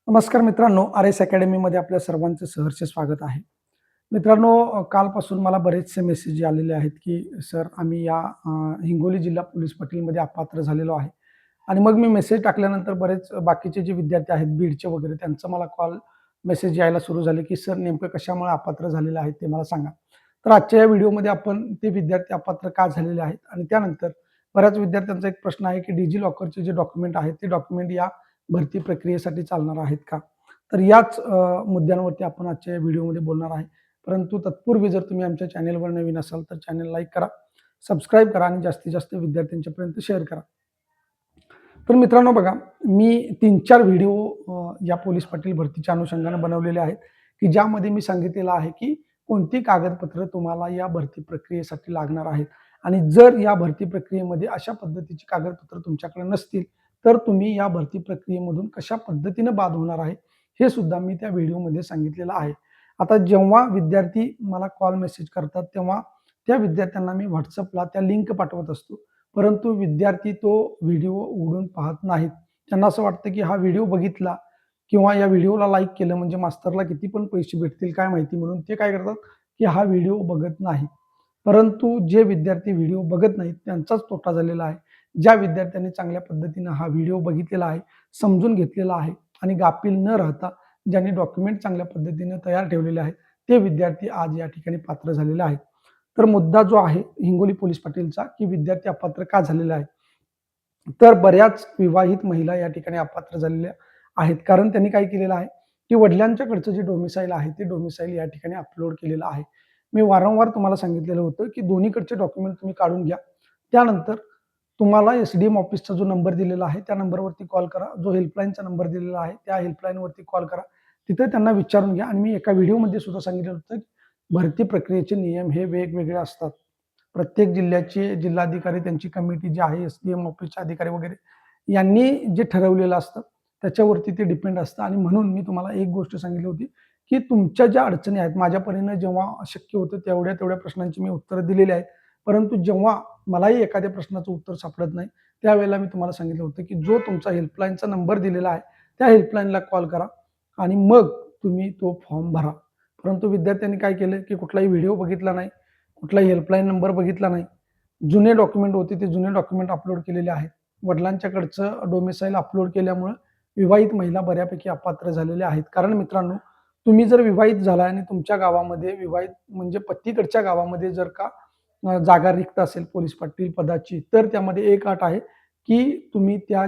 नमस्कार मित्रांनो, आर.एस. अकॅडमीमध्ये आपल्या सर्वांचं सहर्ष स्वागत आहे. मित्रांनो, कालपासून मला बरेचसे मेसेज आलेले आहेत, की सर आम्ही या हिंगोली जिल्हा पोलीस पाटीलमध्ये अपात्र झालेलो आहे. आणि मग मी मेसेज टाकल्यानंतर बरेच बाकीचे जे विद्यार्थी आहेत बीडचे वगैरे त्यांचा मला कॉल, मेसेज यायला सुरू झाले, की सर नेमकं कशामुळे अपात्र झालेले आहेत ते मला सांगा. तर आजच्या या व्हिडिओमध्ये आपण ते विद्यार्थी अपात्र का झालेले आहेत आणि त्यानंतर बऱ्याच विद्यार्थ्यांचा एक प्रश्न आहे, की डिजी लॉकरचे जे डॉक्युमेंट आहेत ते डॉक्युमेंट या भरती प्रक्रियेसाठी चालणार आहेत का? तर याच मुद्द्यांवरती आपण आजच्या या व्हिडिओमध्ये बोलणार आहे. परंतु तत्पूर्वी जर तुम्ही आमच्या चॅनेलवर नवीन असाल तर चॅनेल लाईक करा, सबस्क्राईब करा आणि जास्तीत जास्त विद्यार्थ्यांच्यापर्यंत शेअर करा. तर मित्रांनो बघा, मी 3-4 व्हिडिओ या पोलीस पाटील भरतीच्या अनुषंगाने बनवलेले आहेत, की ज्यामध्ये मी सांगितलेलं आहे, की कोणती कागदपत्र तुम्हाला या भरती प्रक्रियेसाठी लागणार आहेत आणि जर या भरती प्रक्रियेमध्ये अशा पद्धतीची कागदपत्र तुमच्याकडे नसतील, तर तुम्ही या भरती प्रक्रियेमधून कशा पद्धतीने बाद होणार आहे, हे सुद्धा मी त्या व्हिडिओमध्ये सांगितलेलं आहे. आता जेव्हा विद्यार्थी मला कॉल मेसेज करतात, तेव्हा त्या विद्यार्थ्यांना मी WhatsAppला त्या लिंक पाठवत असतो. परंतु विद्यार्थी तो व्हिडिओ उघडून पाहत नाहीत. त्यांना असं वाटतं, की हा व्हिडिओ बघितला किंवा या व्हिडिओला लाईक केलं म्हणजे मास्तरला किती पण पैसे भेटतील काय माहिती, म्हणून ते काय करतात, की हा व्हिडिओ बघत नाही. परंतु जे विद्यार्थी व्हिडिओ बघत नाहीत त्यांचाच तोटा झालेला आहे. ज्या विद्यार्थ्यांनी चांगल्या पद्धतीनं हा व्हिडिओ बघितलेला आहे, समजून घेतलेला आहे आणि गाफील न राहता ज्यांनी डॉक्युमेंट चांगल्या पद्धतीने तयार ठेवलेले आहेत, ते विद्यार्थी आज या ठिकाणी पात्र झालेले आहेत. तर मुद्दा जो आहे हिंगोली पोलीस पाटीलचा, की विद्यार्थी अपात्र का झालेला आहे? तर बऱ्याच विवाहित महिला या ठिकाणी अपात्र झालेल्या आहेत. कारण त्यांनी काय केलेलं आहे, की वडिलांच्याकडचं जे डोमिसाईल आहे, ते डोमिसाईल या ठिकाणी अपलोड केलेलं आहे. मी वारंवार तुम्हाला सांगितलेलं होतं, की दोन्हीकडचे डॉक्युमेंट तुम्ही काढून घ्या. त्यानंतर तुम्हाला एस-डी-एम ऑफिसचा जो नंबर दिलेला आहे, त्या नंबरवरती कॉल करा. जो हेल्पलाईनचा नंबर दिलेला आहे, त्या हेल्पलाईनवरती कॉल करा. तिथे त्यांना विचारून घ्या आणि मी एका व्हिडिओमध्ये सुद्धा सांगितलं होतं, भरती प्रक्रियेचे नियम हे वेगवेगळे असतात. प्रत्येक जिल्ह्याचे जिल्हाधिकारी त्यांची कमिटी जी आहे, एस-डी-एम ऑफिसचे अधिकारी वगैरे यांनी जे ठरवलेलं असतं, त्याच्यावरती ते डिपेंड असतं आणि म्हणून मी तुम्हाला एक गोष्ट सांगितली होती, की तुमच्या ज्या अडचणी आहेत, माझ्या परीनं जेव्हा शक्य होतं तेवढ्या प्रश्नांची मी उत्तरं दिलेली आहेत. परंतु जेव्हा मलाही एखाद्या प्रश्नाचं उत्तर सापडत नाही, त्यावेळेला मी तुम्हाला सांगितलं होतं, की जो तुमचा हेल्पलाईनचा नंबर दिलेला आहे, त्या हेल्पलाईनला कॉल करा आणि मग तुम्ही तो फॉर्म भरा. परंतु विद्यार्थ्यांनी काय केलं, की कुठलाही व्हिडिओ बघितला नाही, कुठलाही हेल्पलाईन नंबर बघितला नाही. जुने डॉक्युमेंट होते ते जुने डॉक्युमेंट अपलोड केलेले आहेत. वडिलांच्याकडचं डोमिसाईल अपलोड केल्यामुळं विवाहित महिला बऱ्यापैकी अपात्र झालेल्या आहेत. कारण मित्रांनो, तुम्ही जर विवाहित झाला आणि तुमच्या गावामध्ये विवाहित म्हणजे पतीकडच्या गावामध्ये जर का जागा रिक्त असेल पोलीस पाटील पदाची, तर त्यामध्ये एक अट आहे, की तुम्ही त्या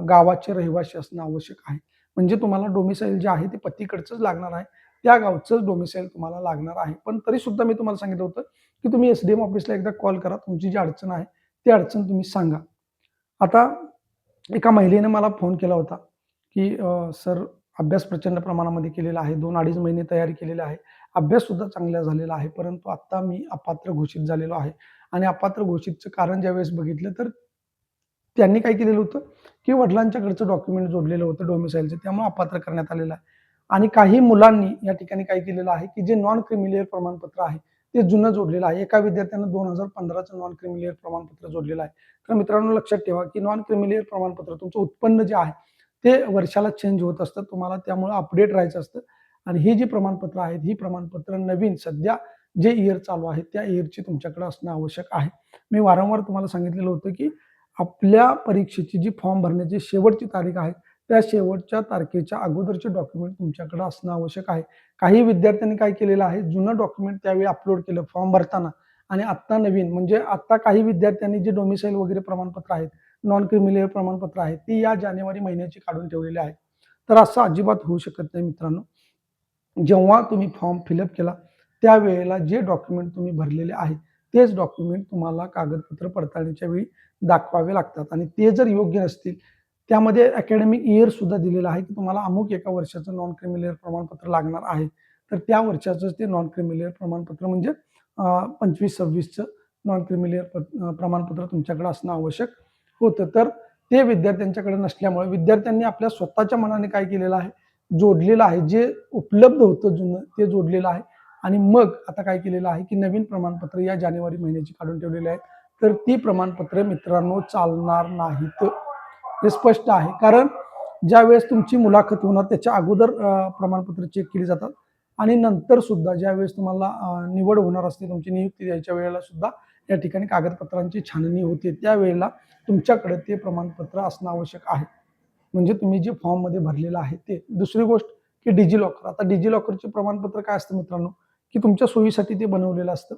गावाचे रहिवासी असणं आवश्यक आहे. म्हणजे तुम्हाला डोमिसाईल जे आहे ते पतीकडचंच लागणार आहे. त्या गावचंच डोमिसाईल तुम्हाला लागणार आहे. पण तरीसुद्धा मी तुम्हाला सांगितलं होतं, की तुम्ही एस-डी-एम ऑफिसला एकदा कॉल करा. तुमची जी अडचण आहे, ती अडचण तुम्ही सांगा. आता एका महिलेने मला फोन केला होता, की "सर अभ्यास प्रचंड प्रमाणामध्ये केलेला आहे. 2-2.5 महिने तयारी केलेली आहे. अभ्याससुद्धा चांगला झालेला आहे. परंतु आत्ता मी अपात्र घोषित झालेलो आहे." आणि अपात्र घोषितचं कारण ज्यावेळेस बघितलं तर त्यांनी काय केलेलं होतं, की वडिलांच्याकडचं डॉक्युमेंट जोडलेलं होतं डोमिसाईलचं, त्यामुळे अपात्र करण्यात आलेलं आहे. आणि काही मुलांनी या ठिकाणी काय केलेलं आहे, की जे नॉन क्रिमिलियर प्रमाणपत्र आहे, ते जुनं जोडलेलं आहे. एका विद्यार्थ्यानं 2015चं नॉन क्रिमिलियर प्रमाणपत्र जोडलेलं आहे. तर मित्रांनो लक्षात ठेवा, की नॉन क्रिमिलियर प्रमाणपत्र तुमचं उत्पन्न जे आहे, ते वर्षाला चेंज होत असतं. तुम्हाला त्यामुळे अपडेट राहायचं असतं आणि ही जी प्रमाणपत्र आहेत, ही प्रमाणपत्र नवीन सध्या जे इयर चालू आहे, त्या इयरची तुमच्याकडे असणं आवश्यक आहे. मी वारंवार तुम्हाला सांगितलेलं होतं, की आपल्या परीक्षेची जी फॉर्म भरण्याची शेवटची तारीख आहे, त्या शेवटच्या तारखेच्या अगोदरचे डॉक्युमेंट तुमच्याकडे असणं आवश्यक आहे. काही विद्यार्थ्यांनी काय केलेलं आहे, जुनं डॉक्युमेंट त्यावेळी अपलोड केलं फॉर्म भरताना आणि आत्ता नवीन म्हणजे आत्ता काही विद्यार्थ्यांनी जे डोमिसाईल वगैरे प्रमाणपत्र आहेत, नॉन क्रिमिलियर प्रमाणपत्र आहेत, ती या जानेवारी महिन्याची काढून ठेवलेली आहेत. तर असं अजिबात होऊ शकत नाही मित्रांनो. जेव्हा तुम्ही फॉर्म फिलअप केला, त्यावेळेला जे डॉक्युमेंट तुम्ही भरलेले आहेत, तेच डॉक्युमेंट तुम्हाला कागदपत्र पडताळणीच्या वेळी दाखवावे लागतात आणि ते जर योग्य नसतील, त्यामध्ये अकॅडमिक इयर सुद्धा दिलेलं आहे, की तुम्हाला अमुक एका वर्षाचं नॉन क्रिमिलियर प्रमाणपत्र लागणार आहे. तर त्या वर्षाचंच ते नॉन क्रिमिलियर प्रमाणपत्र म्हणजे 25-26चं नॉन क्रिमिलियर प्रमाणपत्र तुमच्याकडे असणं आवश्यक होतं. तर ते विद्यार्थ्यांच्याकडे नसल्यामुळे विद्यार्थ्यांनी आपल्या स्वतःच्या मनाने काय केलेलं आहे, जोडलेलं आहे. जे उपलब्ध होतं जुनं ते जोडलेलं आहे आणि मग आता काय केलेलं आहे, की नवीन प्रमाणपत्र या जानेवारी महिन्याची काढून ठेवलेली आहेत. तर ती प्रमाणपत्र मित्रांनो चालणार नाहीत. हे स्पष्ट आहे. कारण ज्यावेळेस तुमची मुलाखत होणार त्याच्या अगोदर प्रमाणपत्र चेक केली जातात आणि नंतर सुद्धा ज्यावेळेस तुम्हाला निवड होणार असते, तुमची नियुक्ती द्यायच्या वेळेला सुद्धा या ठिकाणी कागदपत्रांची छाननी होते. त्यावेळेला तुमच्याकडे ते प्रमाणपत्र असणं आवश्यक आहे. म्हणजे तुम्ही जे फॉर्ममध्ये भरलेलं आहे ते. दुसरी गोष्ट की डिजिलॉकर. आता डिजिलॉकरचे प्रमाणपत्र काय असतं मित्रांनो, की तुमच्या सोयीसाठी ते बनवलेलं असतं.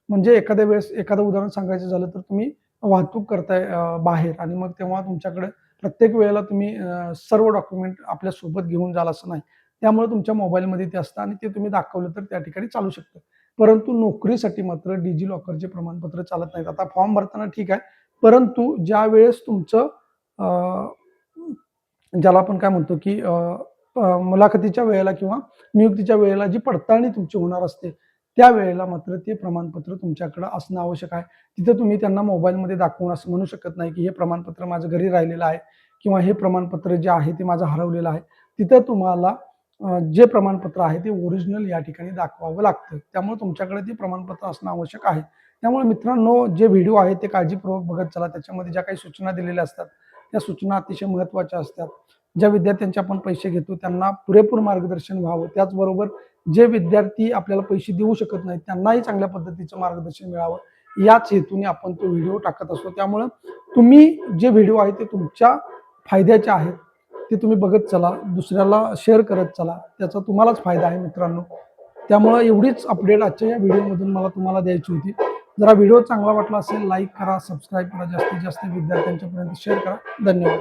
म्हणजे एखाद्या वेळेस एखादं उदाहरण सांगायचं झालं तर तुम्ही वाहतूक करताय बाहेर आणि मग तेव्हा तुमच्याकडे प्रत्येक वेळेला तुम्ही सर्व डॉक्युमेंट आपल्या सोबत घेऊन जाल असं नाही. त्यामुळे तुमच्या मोबाईलमध्ये ते असतं आणि ते तुम्ही दाखवलं तर त्या ठिकाणी चालू शकतं. परंतु नोकरीसाठी मात्र डिजिलॉकरचे प्रमाणपत्र चालत नाहीत. आता फॉर्म भरताना ठीक आहे, परंतु ज्यावेळेस तुमचं ज्याला आपण काय म्हणतो की मुलाखतीच्या वेळेला किंवा नियुक्तीच्या वेळेला जी पडताळणी तुमची होणार असते, त्यावेळेला मात्र ते प्रमाणपत्र तुमच्याकडे असणं आवश्यक आहे. तिथं तुम्ही त्यांना मोबाईलमध्ये दाखवून असं म्हणू शकत नाही की हे प्रमाणपत्र माझं घरी राहिलेलं आहे किंवा हे प्रमाणपत्र जे आहे ते माझं हरवलेलं आहे. तिथं तुम्हाला जे प्रमाणपत्र आहे ते ओरिजिनल या ठिकाणी दाखवावं लागतं. त्यामुळे तुमच्याकडे ते प्रमाणपत्र असणं आवश्यक आहे. त्यामुळे मित्रांनो, जे व्हिडिओ आहेत ते काळजीपूर्वक बघत चला. त्याच्यामध्ये ज्या काही सूचना दिलेल्या असतात, त्या सूचना अतिशय महत्त्वाच्या असतात. ज्या विद्यार्थ्यांचे आपण पैसे घेतो त्यांना पुरेपूर मार्गदर्शन व्हावं. त्याचबरोबर जे विद्यार्थी आपल्याला पैसे देऊ शकत नाहीत त्यांनाही चांगल्या पद्धतीचं मार्गदर्शन मिळावं, याच हेतूने आपण तो व्हिडिओ टाकत असतो. त्यामुळं तुम्ही जे व्हिडिओ आहे ते तुमच्या फायद्याचे आहेत. ते तुम्ही बघत चला, दुसऱ्याला शेअर करत चला. त्याचा तुम्हालाच फायदा आहे मित्रांनो. त्यामुळं एवढीच अपडेट आजच्या या व्हिडिओमधून मला तुम्हाला द्यायची होती. जरा व्हिडिओ चांगला वाटला असेल लाईक करा, सबस्क्राईब करा, जास्तीत जास्त विद्यार्थ्यांच्यापर्यंत शेअर करा. धन्यवाद.